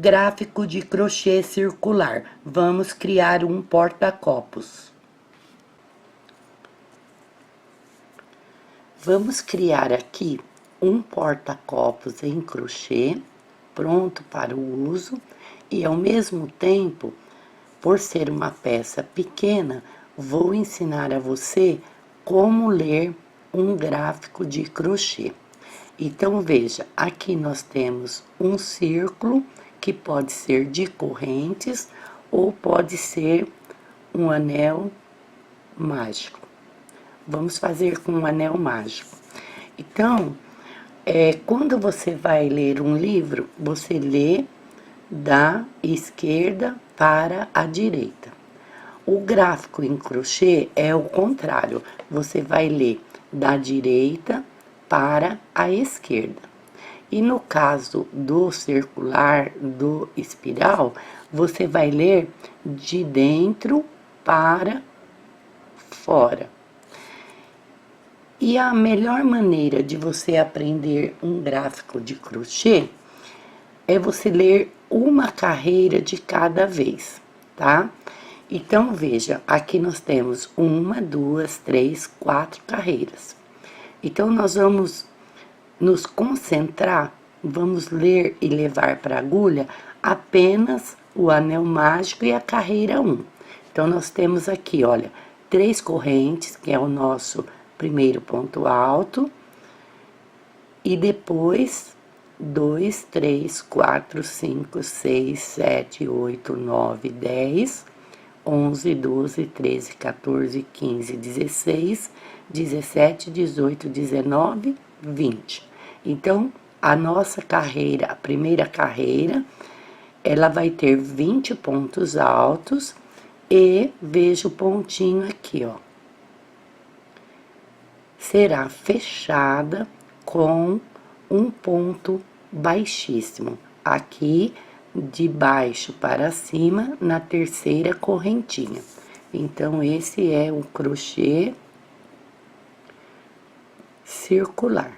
Gráfico de crochê circular. Vamos criar um porta-copos. Vamos criar aqui um porta-copos em crochê, pronto para o uso, e ao mesmo tempo, por ser uma peça pequena, vou ensinar a você como ler um gráfico de crochê. Então, veja, aqui nós temos um círculo que pode ser de correntes ou pode ser um anel mágico. Vamos fazer com um anel mágico. Então, quando você vai ler um livro, você lê da esquerda para a direita. O gráfico em crochê é o contrário, você vai ler da direita para a esquerda. E no caso do circular, do espiral, você vai ler de dentro para fora. E a melhor maneira de você aprender um gráfico de crochê é você ler uma carreira de cada vez, tá? Então, veja, aqui nós temos 1, 2, 3, 4 carreiras. Então, nós vamos nos concentrar, vamos ler e levar para a agulha apenas o anel mágico e a carreira 1. Então, nós temos aqui, olha, 3 correntes, que é o nosso primeiro ponto alto, e depois 2, 3, 4, 5, 6, 7, 8, 9, 10, 11, 12, 13, 14, 15, 16, 17, 18, 19, 20. Então, a nossa carreira, a primeira carreira, ela vai ter 20 pontos altos e veja o pontinho aqui, ó. Será fechada com um ponto baixíssimo, aqui de baixo para cima, na terceira correntinha. Então, esse é o crochê circular.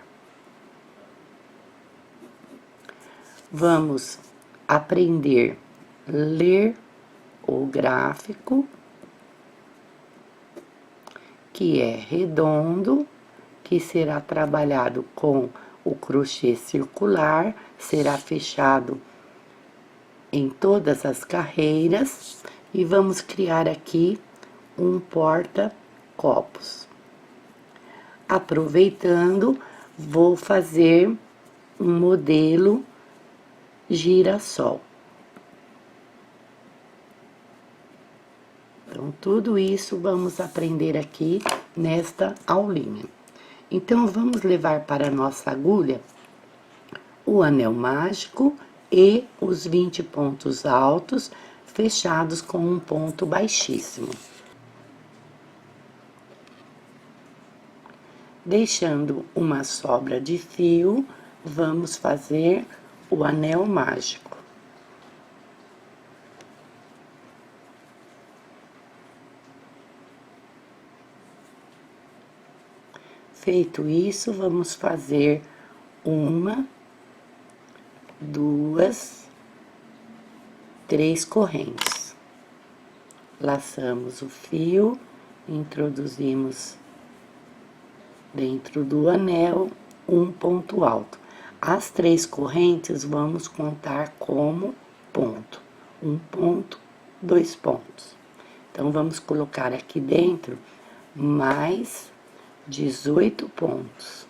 Vamos aprender a ler o gráfico, que é redondo, que será trabalhado com o crochê circular, será fechado em todas as carreiras e vamos criar aqui um porta-copos. Aproveitando, vou fazer um modelo girassol. Então, tudo isso vamos aprender aqui nesta aulinha. Então, vamos levar para a nossa agulha o anel mágico e os 20 pontos altos fechados com um ponto baixíssimo. Deixando uma sobra de fio, vamos fazer o anel mágico. Feito isso, vamos fazer 1, 2, 3 correntes. Laçamos o fio, introduzimos dentro do anel um ponto alto. As 3 correntes vamos contar como ponto. 1 ponto, 2 pontos. Então, vamos colocar aqui dentro mais 18 pontos.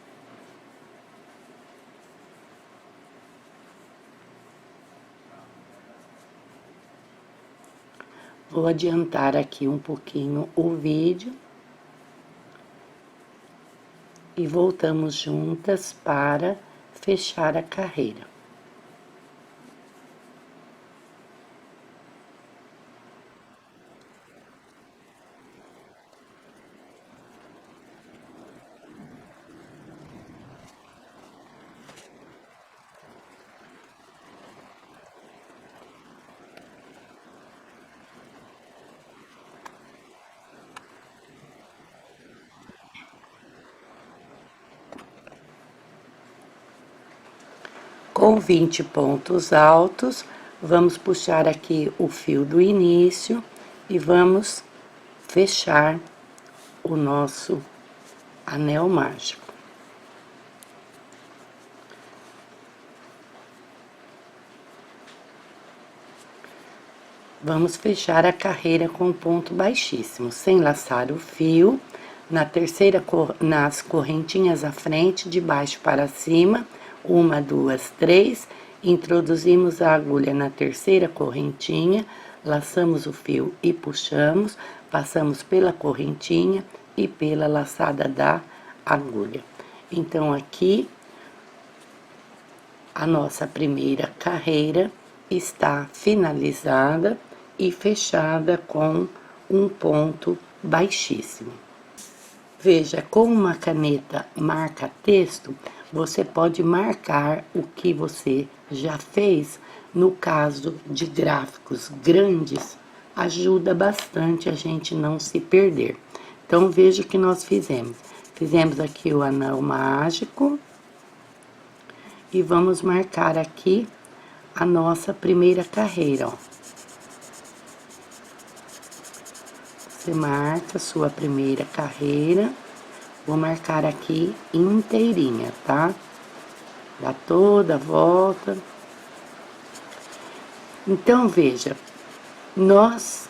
Vou adiantar aqui um pouquinho o vídeo. E voltamos juntas para fechar a carreira. Com 20 pontos altos, Vamos puxar aqui o fio do início e vamos fechar o nosso anel mágico. Vamos fechar a carreira com ponto baixíssimo, sem laçar o fio, nas correntinhas à frente, de baixo para cima, 1, 2, 3, introduzimos a agulha na terceira correntinha, laçamos o fio e puxamos, passamos pela correntinha e pela laçada da agulha. Então, aqui, a nossa primeira carreira está finalizada e fechada com um ponto baixíssimo. Veja, com uma caneta marca-texto, você pode marcar o que você já fez. No caso de gráficos grandes, ajuda bastante a gente não se perder. Então, veja o que nós fizemos. Fizemos aqui o anel mágico e vamos marcar aqui a nossa primeira carreira, ó. Você marca a sua primeira carreira, vou marcar aqui inteirinha, tá? Dá toda a volta. Então, veja, nós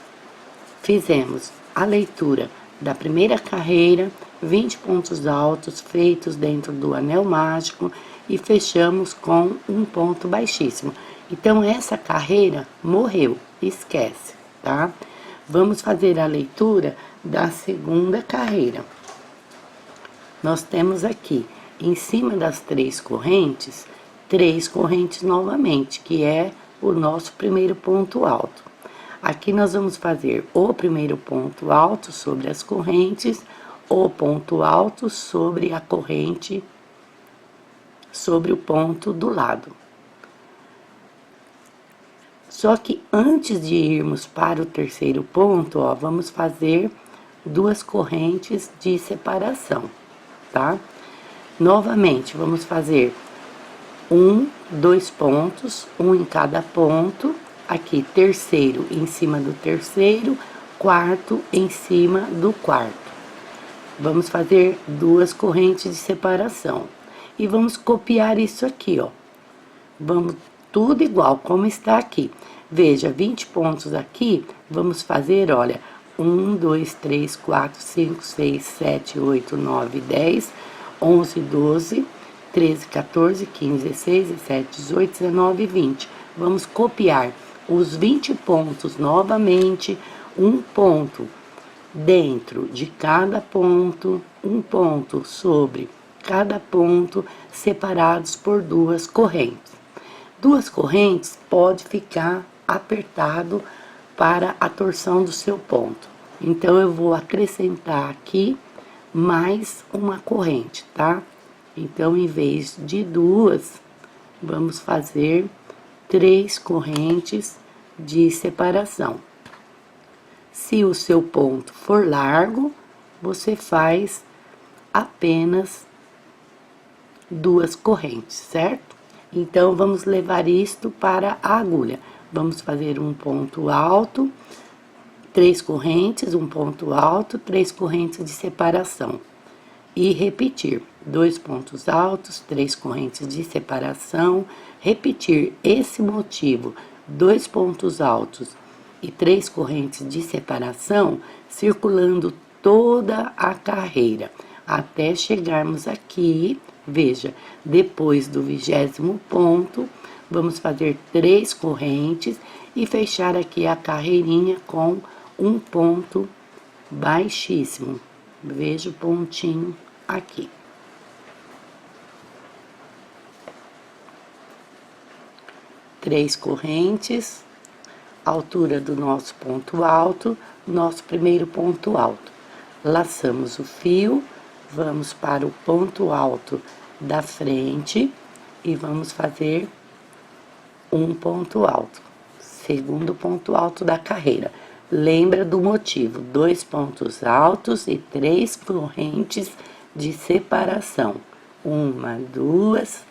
fizemos a leitura da primeira carreira, 20 pontos altos feitos dentro do anel mágico e fechamos com um ponto baixíssimo. Então, essa carreira morreu, esquece, tá? Vamos fazer a leitura da segunda carreira. Nós temos aqui, em cima das 3 correntes novamente, que é o nosso primeiro ponto alto. Aqui nós vamos fazer o primeiro ponto alto sobre as correntes, o ponto alto sobre a corrente, sobre o ponto do lado. Só que antes de irmos para o terceiro ponto, ó, vamos fazer 2 correntes de separação, tá? Novamente, vamos fazer 2 pontos, um em cada ponto. Aqui, terceiro em cima do terceiro, quarto em cima do quarto. Vamos fazer 2 correntes de separação. E vamos copiar isso aqui, ó. Vamos tudo igual, como está aqui. Veja, 20 pontos aqui, vamos fazer, olha, 1, 2, 3, 4, 5, 6, 7, 8, 9, 10, 11, 12, 13, 14, 15, 16, 17, 18, 19 e 20. Vamos copiar os 20 pontos novamente, um ponto dentro de cada ponto, um ponto sobre cada ponto, separados por 2 correntes. 2 correntes pode ficar apertado para a torção do seu ponto. Então, eu vou acrescentar aqui mais uma corrente, tá? Então, em vez de 2, vamos fazer 3 correntes de separação. Se o seu ponto for largo, você faz apenas 2 correntes, certo? Então, vamos levar isto para a agulha. Vamos fazer um ponto alto, 3 correntes, um ponto alto, 3 correntes de separação. E repetir, 2 pontos altos, 3 correntes de separação. Repetir esse motivo, 2 pontos altos e 3 correntes de separação, circulando toda a carreira, até chegarmos aqui. Veja, depois do 20º ponto, vamos fazer 3 correntes e fechar aqui a carreirinha com um ponto baixíssimo. Veja o pontinho aqui. Três correntes, altura do nosso ponto alto, nosso primeiro ponto alto. Laçamos o fio, vamos para o ponto alto da frente e vamos fazer um ponto alto, segundo ponto alto da carreira. Lembra do motivo, 2 pontos altos e 3 correntes de separação. 1, 2,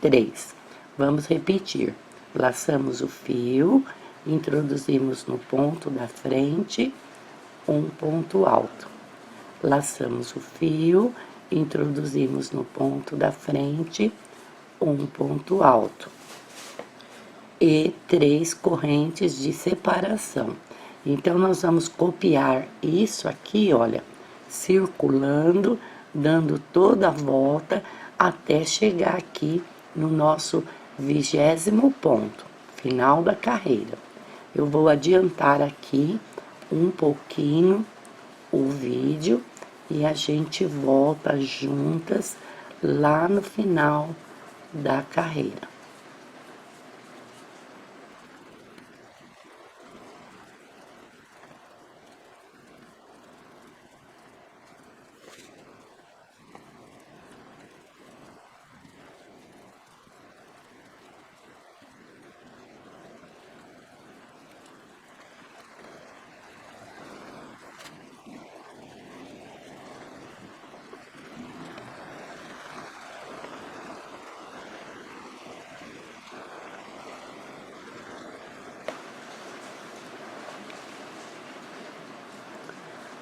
3. Vamos repetir. Laçamos o fio, introduzimos no ponto da frente um ponto alto. Laçamos o fio, introduzimos no ponto da frente um ponto alto. E 3 correntes de separação. Então, nós vamos copiar isso aqui, olha, circulando, dando toda a volta, até chegar aqui no nosso 20º ponto, final da carreira. Eu vou adiantar aqui um pouquinho o vídeo e a gente volta juntas lá no final da carreira.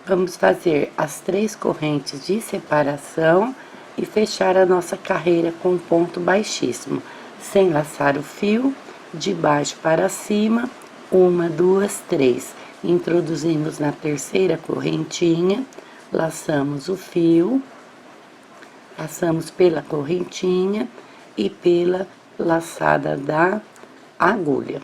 Vamos fazer as 3 correntes de separação e fechar a nossa carreira com um ponto baixíssimo, sem laçar o fio, de baixo para cima, 1, 2, 3. Introduzimos na terceira correntinha, laçamos o fio, passamos pela correntinha e pela laçada da agulha.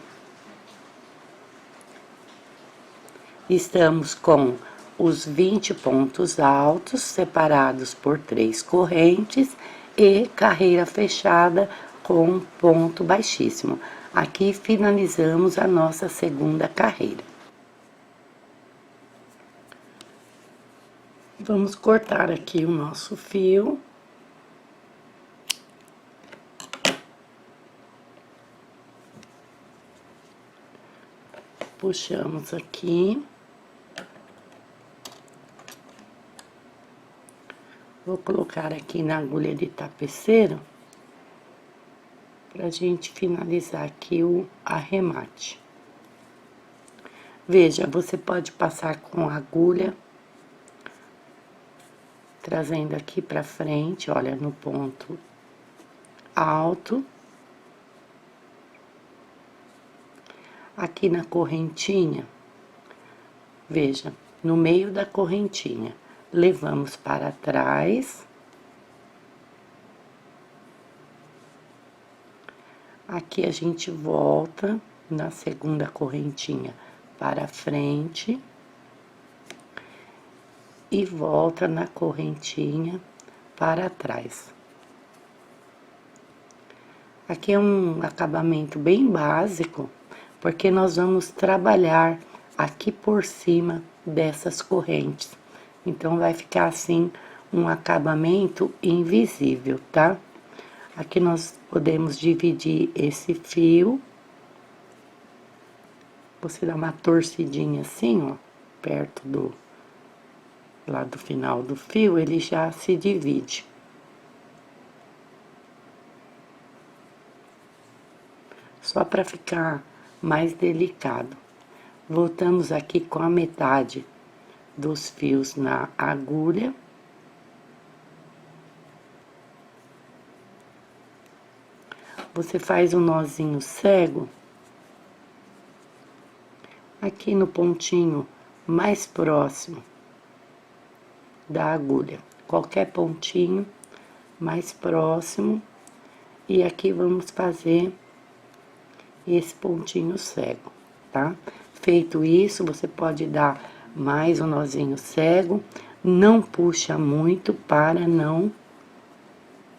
Estamos com os 20 pontos altos separados por 3 correntes e carreira fechada com ponto baixíssimo. Aqui finalizamos a nossa segunda carreira. Vamos cortar aqui o nosso fio. Puxamos aqui. Vou colocar aqui na agulha de tapeceiro, pra gente finalizar aqui o arremate. Veja, você pode passar com a agulha, trazendo aqui pra frente, olha, no ponto alto. Aqui na correntinha, veja, no meio da correntinha, levamos para trás. Aqui a gente volta na segunda correntinha para frente. E volta na correntinha para trás. Aqui é um acabamento bem básico, porque nós vamos trabalhar aqui por cima dessas correntes. Então, vai ficar assim, um acabamento invisível, tá? Aqui nós podemos dividir esse fio. Você dá uma torcidinha assim, ó, perto lá do final do fio, ele já se divide. Só para ficar mais delicado. Voltamos aqui com a metade dos fios na agulha. Você faz um nozinho cego aqui no pontinho mais próximo da agulha. Qualquer pontinho mais próximo. E aqui vamos fazer esse pontinho cego, tá? Feito isso, você pode dar mais um nozinho cego, não puxa muito para não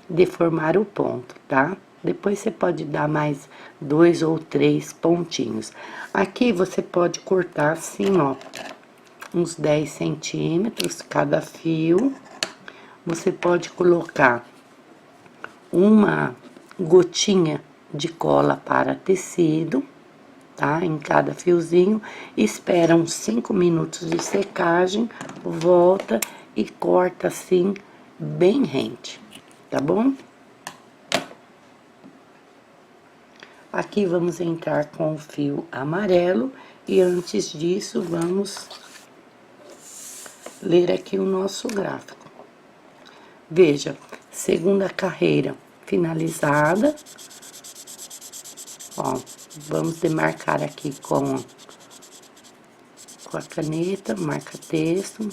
deformar o ponto, tá? Depois você pode dar mais 2 ou 3 pontinhos. Aqui você pode cortar assim, ó, uns 10 centímetros cada fio. Você pode colocar uma gotinha de cola para tecido, tá? Em cada fiozinho, espera uns 5 minutos de secagem, volta e corta assim, bem rente, tá bom? Aqui vamos entrar com o fio amarelo e antes disso vamos ler aqui o nosso gráfico. Veja, segunda carreira finalizada. Ó, vamos demarcar aqui com a caneta, marca texto,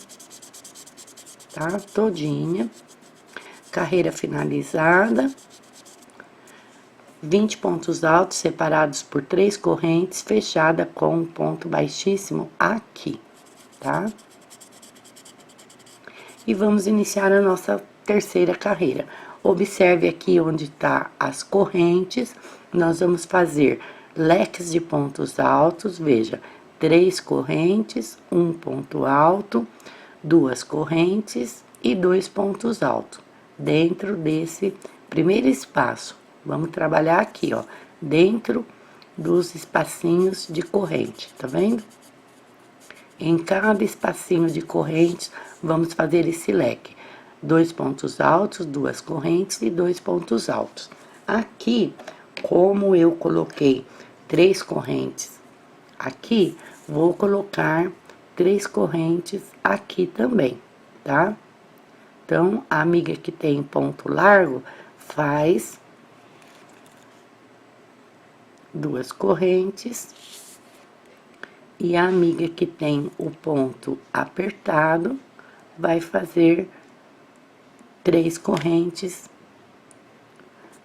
tá? Todinha. Carreira finalizada. 20 pontos altos separados por 3 correntes, fechada com um ponto baixíssimo aqui, tá? E vamos iniciar a nossa terceira carreira. Observe aqui onde tá as correntes, nós vamos fazer leques de pontos altos, veja, 3 correntes, um ponto alto, 2 correntes e 2 pontos altos, dentro desse primeiro espaço. Vamos trabalhar aqui, ó, dentro dos espacinhos de corrente, tá vendo? Em cada espacinho de corrente, vamos fazer esse leque. 2 pontos altos, 2 correntes e 2 pontos altos. Aqui, como eu coloquei 3 correntes aqui, vou colocar 3 correntes aqui também, tá? Então, a amiga que tem ponto largo, faz 2 correntes, e a amiga que tem o ponto apertado, vai fazer 3 correntes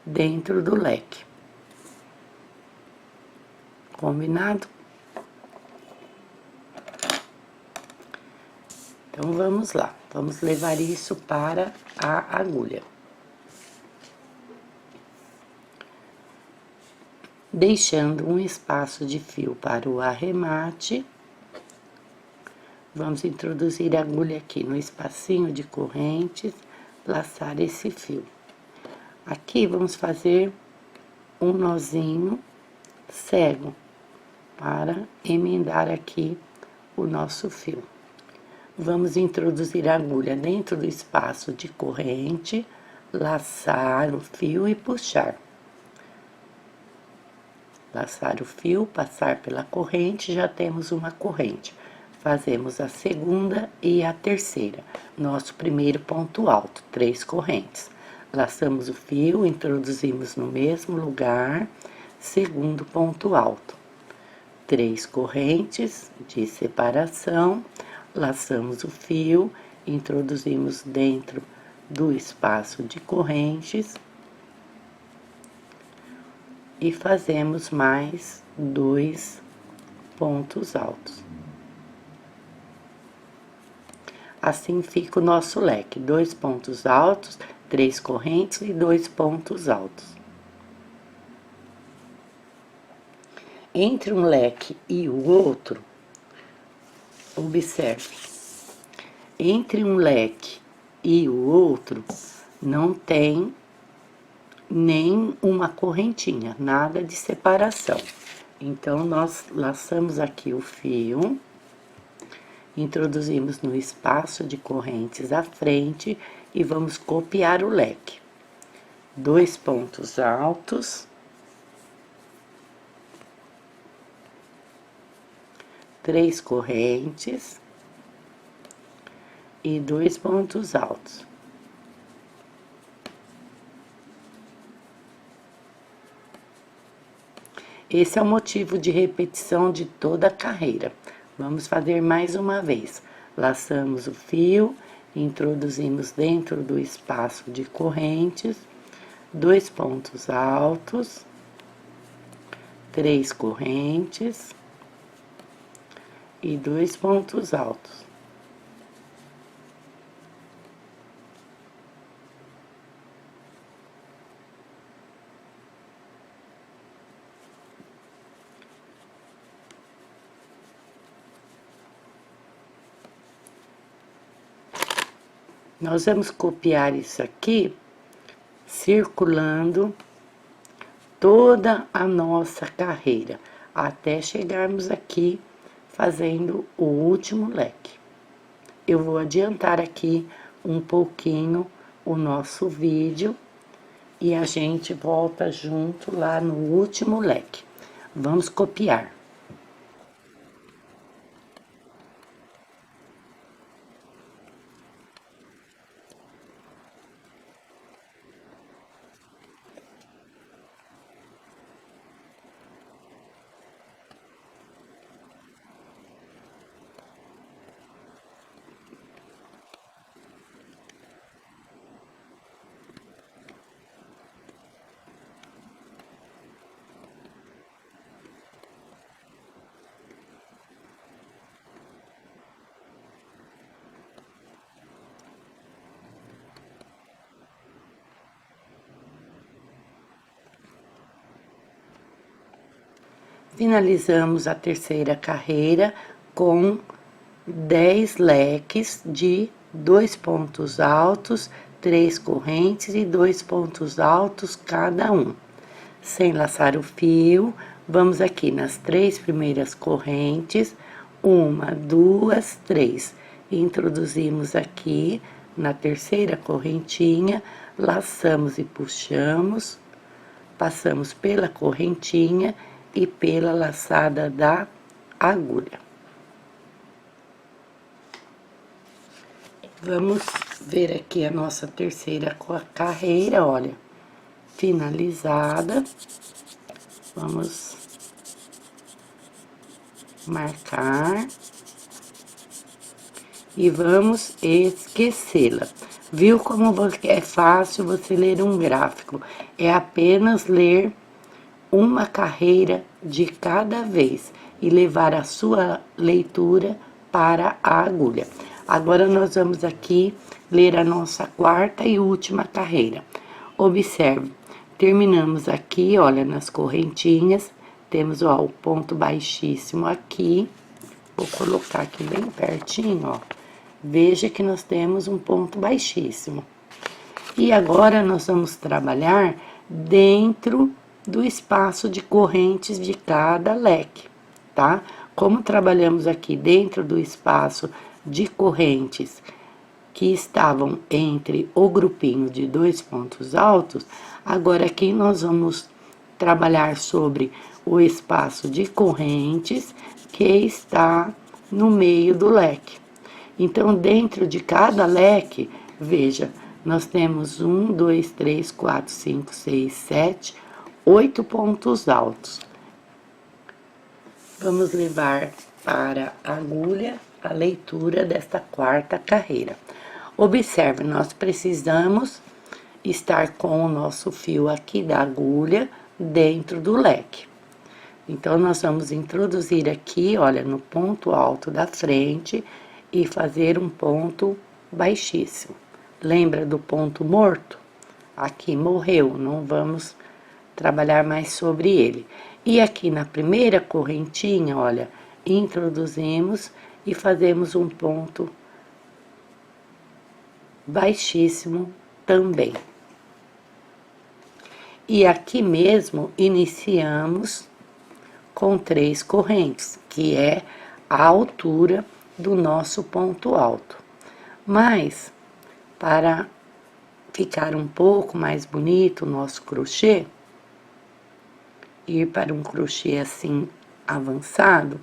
dentro do leque. Combinado? Então, vamos lá. Vamos levar isso para a agulha. Deixando um espaço de fio para o arremate, vamos introduzir a agulha aqui no espacinho de correntes, laçar esse fio. Aqui vamos fazer um nozinho cego para emendar aqui o nosso fio. Vamos introduzir a agulha dentro do espaço de corrente, laçar o fio e puxar. Laçar o fio, passar pela corrente, já temos uma corrente. Fazemos a segunda e a terceira. Nosso primeiro ponto alto, 3 correntes. Laçamos o fio, introduzimos no mesmo lugar, segundo ponto alto. 3 correntes de separação, laçamos o fio, introduzimos dentro do espaço de correntes, e fazemos mais 2 pontos altos. Assim fica o nosso leque, 2 pontos altos, 3 correntes e 2 pontos altos. Entre um leque e o outro, observe, entre um leque e o outro, não tem nem uma correntinha, nada de separação. Então, nós laçamos aqui o fio, introduzimos no espaço de correntes à frente e vamos copiar o leque. 2 pontos altos, 3 correntes e 2 pontos altos. Esse é o motivo de repetição de toda a carreira. Vamos fazer mais uma vez. Laçamos o fio, introduzimos dentro do espaço de correntes, 2 pontos altos, 3 correntes e 2 pontos altos. Nós vamos copiar isso aqui, circulando toda a nossa carreira, até chegarmos aqui fazendo o último leque. Eu vou adiantar aqui um pouquinho o nosso vídeo, e a gente volta junto lá no último leque. Vamos copiar. Finalizamos a terceira carreira com 10 leques de 2 pontos altos, 3 correntes e 2 pontos altos cada um. Sem laçar o fio, vamos aqui nas 3 primeiras correntes, 1, 2, 3. Introduzimos aqui na terceira correntinha, laçamos e puxamos, passamos pela correntinha e pela laçada da agulha. Vamos ver aqui a nossa terceira carreira, olha, finalizada. Vamos marcar e vamos esquecê-la. Viu como é fácil você ler um gráfico? É apenas ler uma carreira de cada vez e levar a sua leitura para a agulha. Agora, nós vamos aqui ler a nossa quarta e última carreira. Observe, terminamos aqui, olha, nas correntinhas, temos, ó, o ponto baixíssimo aqui. Vou colocar aqui bem pertinho, ó. Veja que nós temos um ponto baixíssimo. E agora, nós vamos trabalhar dentro do espaço de correntes de cada leque, tá? Como trabalhamos aqui dentro do espaço de correntes que estavam entre o grupinho de 2 pontos altos, agora aqui nós vamos trabalhar sobre o espaço de correntes que está no meio do leque. Então, dentro de cada leque, veja, nós temos 1, 2, 3, 4, 5, 6, 7, 8 pontos altos. Vamos levar para a agulha a leitura desta quarta carreira. Observe, nós precisamos estar com o nosso fio aqui da agulha dentro do leque. Então, nós vamos introduzir aqui, olha, no ponto alto da frente e fazer um ponto baixíssimo. Lembra do ponto morto? Aqui morreu, não vamos trabalhar mais sobre ele. E aqui na primeira correntinha, olha, introduzimos e fazemos um ponto baixíssimo também. E aqui mesmo iniciamos com 3 correntes, que é a altura do nosso ponto alto. Mas, para ficar um pouco mais bonito o nosso crochê, ir para um crochê assim avançado,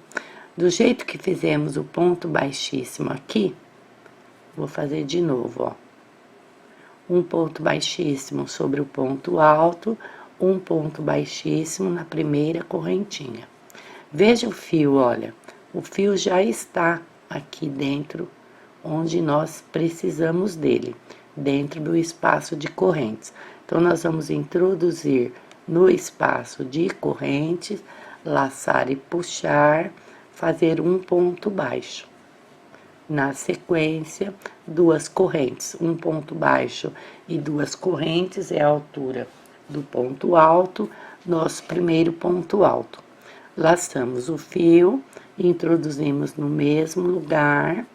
do jeito que fizemos o ponto baixíssimo aqui, vou fazer de novo, ó. Um ponto baixíssimo sobre o ponto alto, um ponto baixíssimo na primeira correntinha. Veja o fio, olha, o fio já está aqui dentro, onde nós precisamos dele, dentro do espaço de correntes. Então, nós vamos introduzir no espaço de correntes, laçar e puxar, fazer um ponto baixo. Na sequência, 2 correntes, um ponto baixo e 2 correntes é a altura do ponto alto, nosso primeiro ponto alto. Laçamos o fio, introduzimos no mesmo lugar,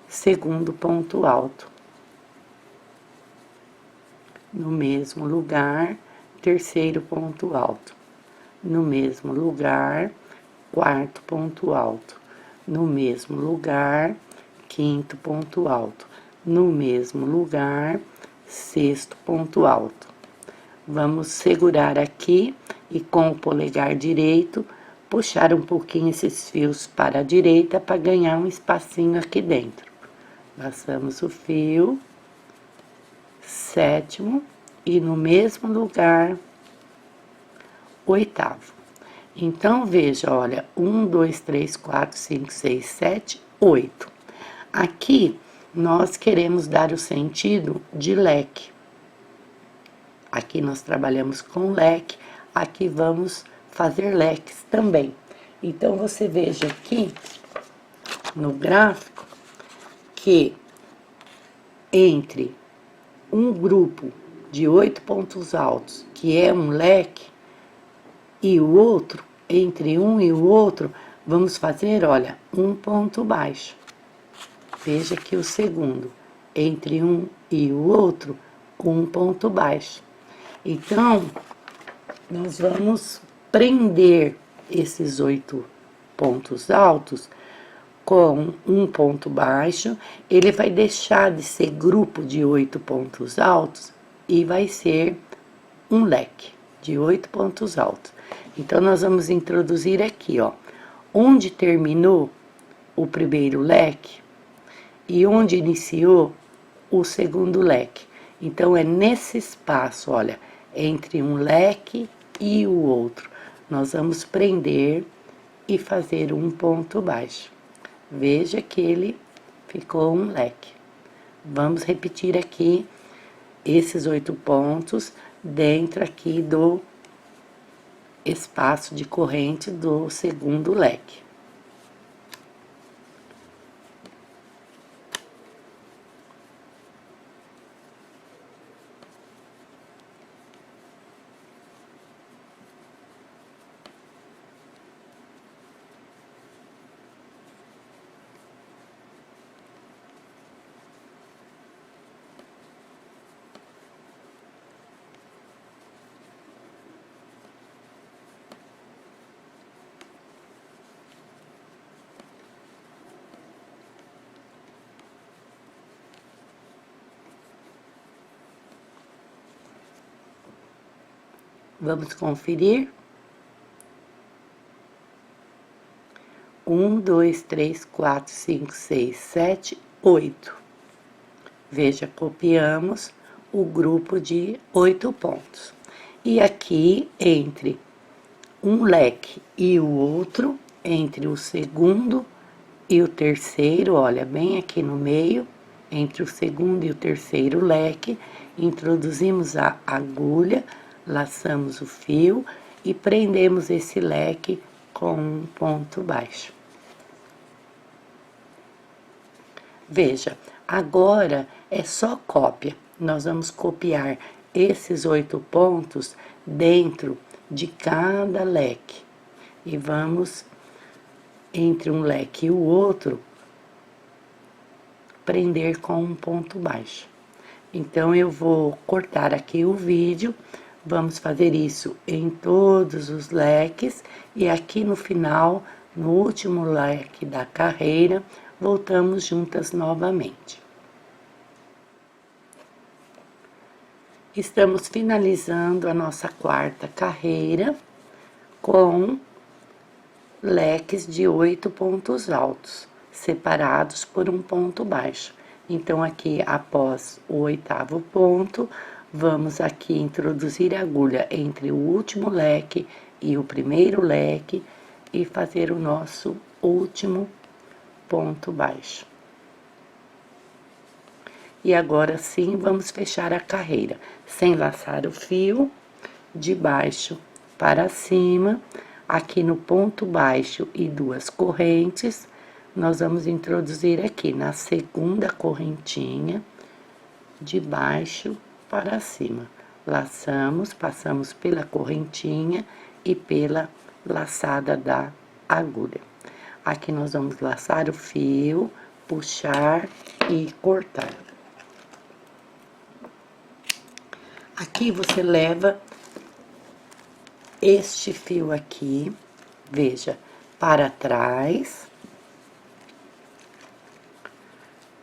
segundo ponto alto. No mesmo lugar, terceiro ponto alto. No mesmo lugar, quarto ponto alto. No mesmo lugar, quinto ponto alto. No mesmo lugar, sexto ponto alto. vamos segurar aqui e com o polegar direito, puxar um pouquinho esses fios para a direita para ganhar um espacinho aqui dentro. Laçamos o fio, sétimo, e no mesmo lugar, oitavo. Então, veja, olha, 1, 2, 3, 4, 5, 6, 7, 8. Aqui, nós queremos dar o sentido de leque. Aqui nós trabalhamos com leque, aqui vamos fazer leques também. Então, você veja aqui, no gráfico, que entre um grupo de 8 pontos altos, que é um leque, e o outro, entre um e o outro, vamos fazer, olha, um ponto baixo. Veja que o segundo, entre um e o outro, um ponto baixo. Então, nós vamos prender esses 8 pontos altos com um ponto baixo. Ele vai deixar de ser grupo de 8 pontos altos e vai ser um leque de 8 pontos altos. Então, nós vamos introduzir aqui, ó, onde terminou o primeiro leque e onde iniciou o segundo leque. Então, é nesse espaço, olha, entre um leque e o outro, nós vamos prender e fazer um ponto baixo. Veja que ele ficou um leque. Vamos repetir aqui esses 8 pontos dentro aqui do espaço de corrente do segundo leque. Vamos conferir. 1, 2, 3, 4, 5, 6, 7, 8. Veja, copiamos o grupo de 8 pontos. E aqui, entre um leque e o outro, entre o segundo e o terceiro, olha, bem aqui no meio, entre o segundo e o terceiro leque, introduzimos a agulha, laçamos o fio e prendemos esse leque com um ponto baixo. Veja, agora é só cópia. Nós vamos copiar esses 8 pontos dentro de cada leque. E vamos, entre um leque e o outro, prender com um ponto baixo. Então, eu vou cortar aqui o vídeo. Vamos fazer isso em todos os leques. E aqui no final, no último leque da carreira, voltamos juntas novamente. Estamos finalizando a nossa quarta carreira com leques de 8 pontos altos, separados por um ponto baixo. Então, aqui, após o 8º ponto, vamos aqui introduzir a agulha entre o último leque e o primeiro leque e fazer o nosso último ponto baixo. E agora sim, vamos fechar a carreira, sem laçar o fio, de baixo para cima. Aqui no ponto baixo e 2 correntes, nós vamos introduzir aqui na segunda correntinha, de baixo para cima. Laçamos, passamos pela correntinha e pela laçada da agulha. Aqui nós vamos laçar o fio, puxar e cortar. Aqui você leva este fio aqui, veja, para trás,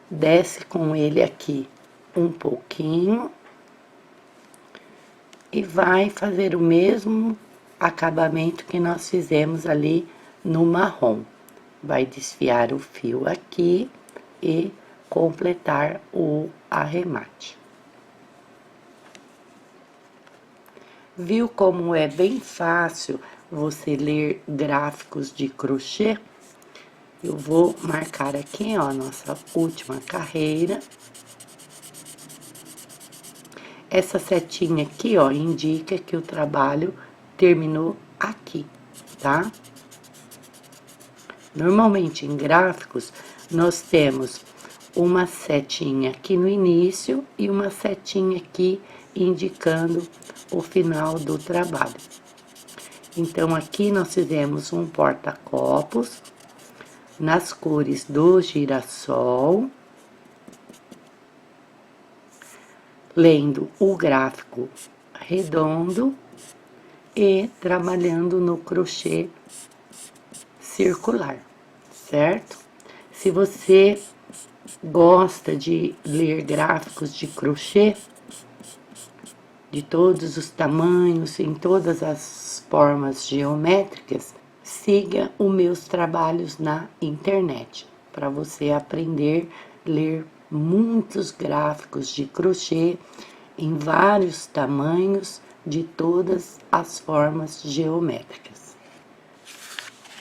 desce com ele aqui um pouquinho, e vai fazer o mesmo acabamento que nós fizemos ali no marrom. Vai desfiar o fio aqui e completar o arremate. Viu como é bem fácil você ler gráficos de crochê? Eu vou marcar aqui, ó, nossa última carreira. Essa setinha aqui, ó, indica que o trabalho terminou aqui, tá? Normalmente em gráficos, nós temos uma setinha aqui no início e uma setinha aqui indicando o final do trabalho. Então, aqui nós fizemos um porta-copos nas cores do girassol, lendo o gráfico redondo e trabalhando no crochê circular, certo? Se você gosta de ler gráficos de crochê, de todos os tamanhos, em todas as formas geométricas, siga os meus trabalhos na internet, para você aprender a ler muitos gráficos de crochê em vários tamanhos, de todas as formas geométricas.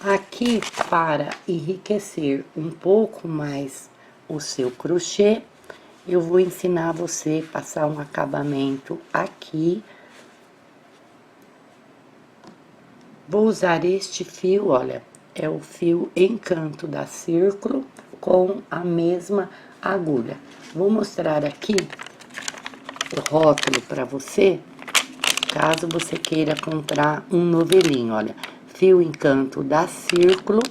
Aqui, para enriquecer um pouco mais o seu crochê, eu vou ensinar você a passar um acabamento aqui. Vou usar este fio, olha, é o fio Encanto da Círculo com a mesma agulha. Vou mostrar aqui o rótulo para você, caso você queira comprar um novelinho, olha. Fio Encanto da Círculo,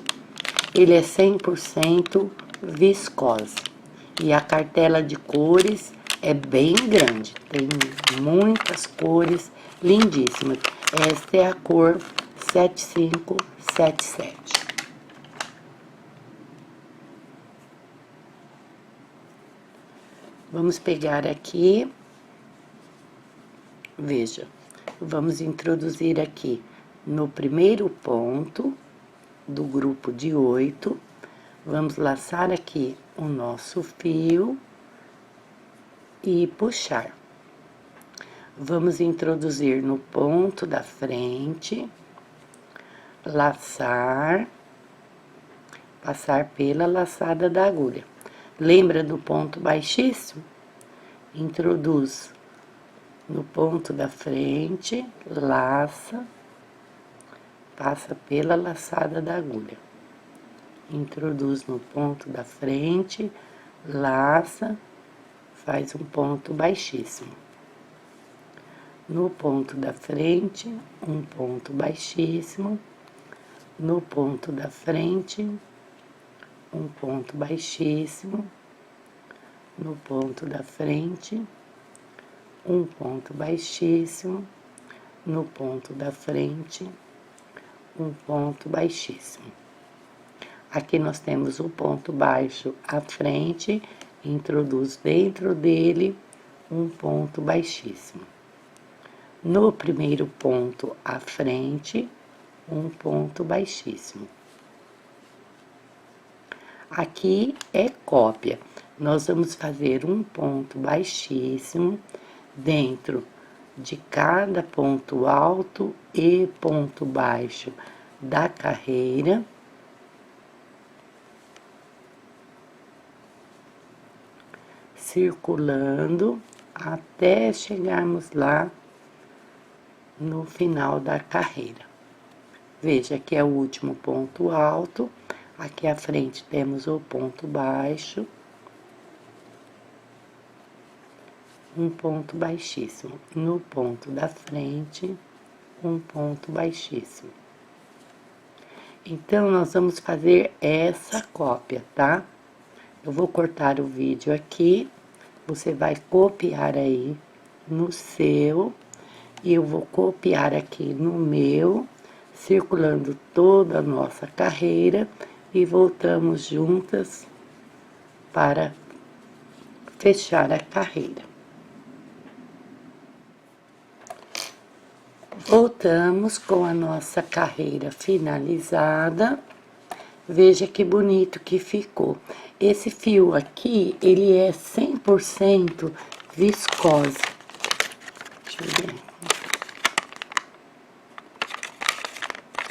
ele é 100% viscose. E a cartela de cores é bem grande, tem muitas cores lindíssimas. Esta é a cor 7577. Vamos pegar aqui, veja, vamos introduzir aqui no primeiro ponto do grupo de 8, vamos laçar aqui o nosso fio e puxar. Vamos introduzir no ponto da frente, laçar, passar pela laçada da agulha. Lembra do ponto baixíssimo? Introduz no ponto da frente, laça, passa pela laçada da agulha. Introduz no ponto da frente, laça, faz um ponto baixíssimo. No ponto da frente, um ponto baixíssimo. No ponto da frente, um ponto baixíssimo. No ponto da frente, um ponto baixíssimo. No ponto da frente, um ponto baixíssimo. Aqui nós temos o ponto baixo à frente, introduz dentro dele um ponto baixíssimo. No primeiro ponto à frente, um ponto baixíssimo. Aqui é cópia. Nós vamos fazer um ponto baixíssimo dentro de cada ponto alto e ponto baixo da carreira. Circulando até chegarmos lá no final da carreira. Veja que é o último ponto alto, aqui à frente temos o ponto baixo, um ponto baixíssimo. No ponto da frente, um ponto baixíssimo. Então, nós vamos fazer essa cópia, tá? Eu vou cortar o vídeo aqui, você vai copiar aí no seu, e eu vou copiar aqui no meu, circulando toda a nossa carreira, e voltamos juntas para fechar a carreira. estamos com a nossa carreira finalizada. Veja que bonito que ficou. Esse fio aqui, ele é 100% viscose. Deixa eu ver.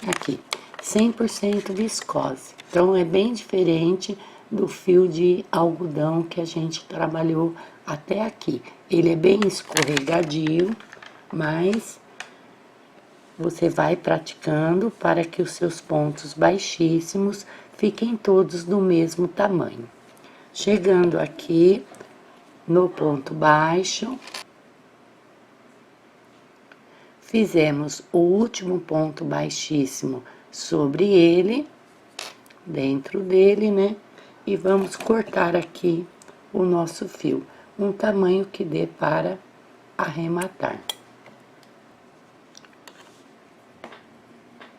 Aqui, 100% viscose. Então, é bem diferente do fio de algodão que a gente trabalhou até aqui. Ele é bem escorregadio, mas você vai praticando para que os seus pontos baixíssimos fiquem todos do mesmo tamanho. Chegando aqui no ponto baixo, fizemos o último ponto baixíssimo sobre ele, dentro dele, né? E vamos cortar aqui o nosso fio, um tamanho que dê para arrematar.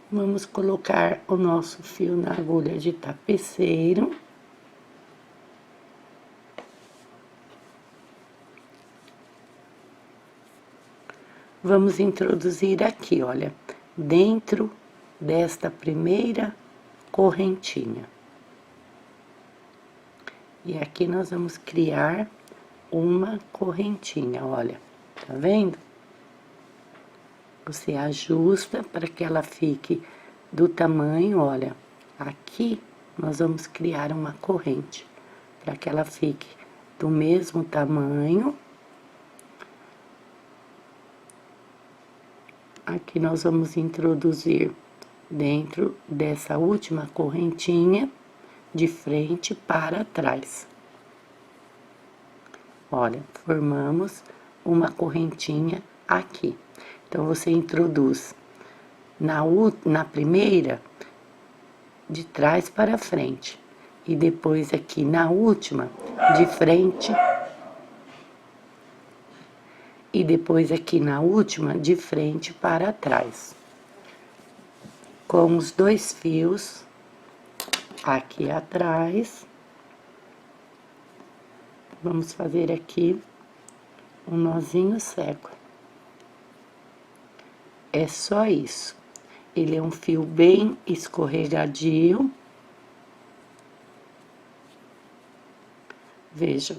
Vamos colocar o nosso fio na agulha de tapeceiro. Vamos introduzir aqui, olha, dentro desta primeira correntinha. E aqui nós vamos criar uma correntinha, olha, tá vendo? Você ajusta para que ela fique do tamanho, olha, aqui nós vamos criar uma corrente, para que ela fique do mesmo tamanho. Aqui nós vamos introduzir dentro dessa última correntinha, de frente para trás. Olha, formamos uma correntinha aqui. Então, você introduz na primeira, de trás para frente. E depois aqui na última, de frente. E depois aqui na última, de frente para trás. Com os dois fios aqui atrás. Vamos fazer aqui um nozinho cego. É só isso. Ele é um fio bem escorregadio. Vejam.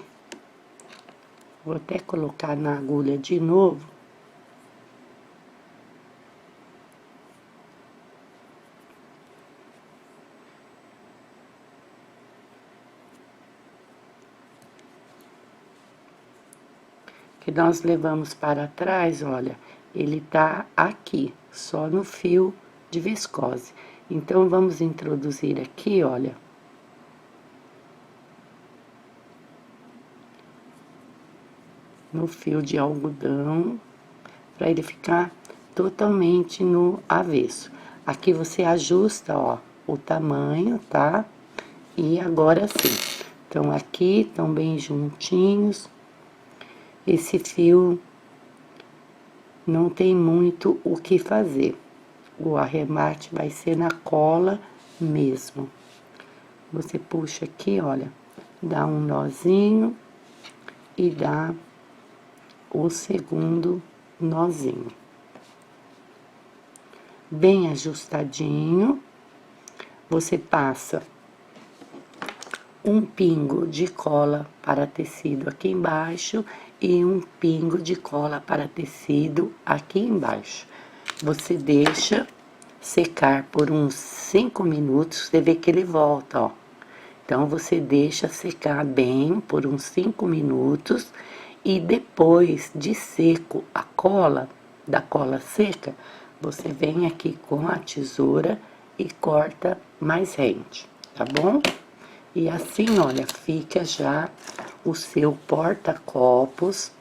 Vou até colocar na agulha de novo. Que nós levamos para trás, olha, ele tá aqui, só no fio de viscose. Então, vamos introduzir aqui, olha. No fio de algodão, para ele ficar totalmente no avesso. Aqui você ajusta, ó, o tamanho, tá? E agora sim. Então, aqui estão bem juntinhos. Esse fio não tem muito o que fazer. O arremate vai ser na cola mesmo. Você puxa aqui, olha, dá um nozinho e dá o segundo nozinho. Bem ajustadinho. Você passa um pingo de cola para tecido aqui embaixo e um pingo de cola para tecido aqui embaixo. Você deixa secar por uns 5 minutos, você vê que ele volta, ó. Então, você deixa secar bem por uns 5 minutos e depois de seco a cola, da cola seca, você vem aqui com a tesoura e corta mais rente, tá bom? E assim, olha, fica já o seu porta-copos,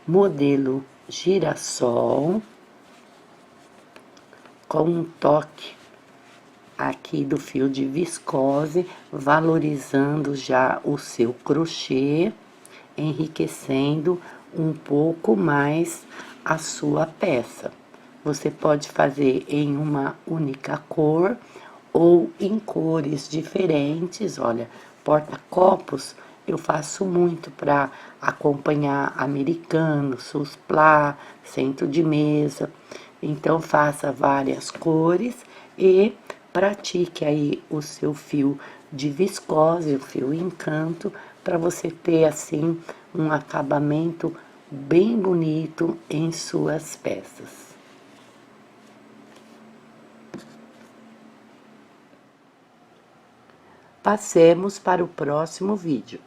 modelo girassol, com um toque aqui do fio de viscose, valorizando já o seu crochê, enriquecendo um pouco mais a sua peça. Você pode fazer em uma única cor ou em cores diferentes. Olha, porta-copos eu faço muito para acompanhar americano, susplá, centro de mesa. Então, faça várias cores e pratique aí o seu fio de viscose, o fio Encanto, para você ter assim um acabamento bem bonito em suas peças. Passemos para o próximo vídeo.